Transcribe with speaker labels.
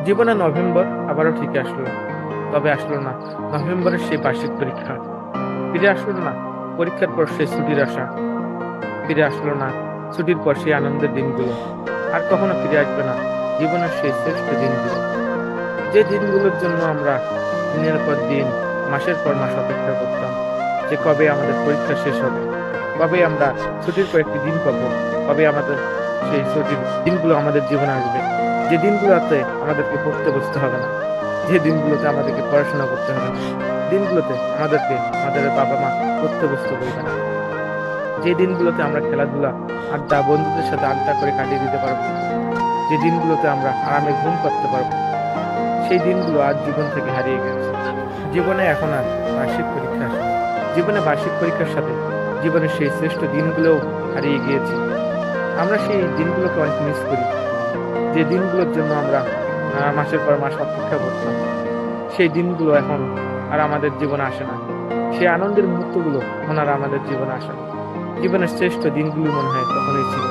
Speaker 1: জীবনে নভেম্বর আবারও ঠিকই আসলো, তবে আসলো না নভেম্বরের সেই বার্ষিক পরীক্ষা। ফিরে আসলো না পরীক্ষার পর সেই ছুটির আশা। ফিরে আসলো না ছুটির পর সেই আনন্দের দিনগুলো। আর কখনো ফিরে আসবে না জীবনের সেই শ্রেষ্ঠ দিনগুলো, যে দিনগুলোর জন্য আমরা দিনের পর দিন, মাসের পর মাস অপেক্ষা করতাম, যে কবে আমাদের পরীক্ষা শেষ হবে, কবে আমরা ছুটির কয়েকটি দিন পাবো, কবে আমাদের সেই ছুটির দিনগুলো আমাদের জীবনে আসবে, যে দিনগুলোতে আমাদেরকে পড়তে বসতে হবে না, যে দিনগুলোতে আমাদেরকে পড়াশোনা করতে হবে না, দিনগুলোতে আমাদেরকে আমাদের বাবা মা পড়তে বসতে বলবে না, যে দিনগুলোতে আমরা খেলাধুলা, আড্ডা, বন্ধুদের সাথে আড্ডা করে কাটিয়ে দিতে পারবো, যে দিনগুলোতে আমরা আরামে ঘুম করতে পারবো, সেই দিনগুলো আজ জীবন থেকে হারিয়ে গেছে। জীবনে এখন আর বার্ষিক পরীক্ষা আসে না। জীবনে বার্ষিক পরীক্ষার সাথে জীবনের সেই শ্রেষ্ঠ দিনগুলোও হারিয়ে গিয়েছে। আমরা সেই দিনগুলোকে অনেক মিস করি, যে দিনগুলোর জন্য আমরা মাসের পর মাস অপেক্ষা করতাম। সেই দিনগুলো এখন আর আমাদের জীবনে আসে না। সেই আনন্দের মুহূর্তগুলো এখন আর আমাদের জীবনে আসে না। জীবনের শ্রেষ্ঠ দিনগুলো মনে হয় তখনই ছিল।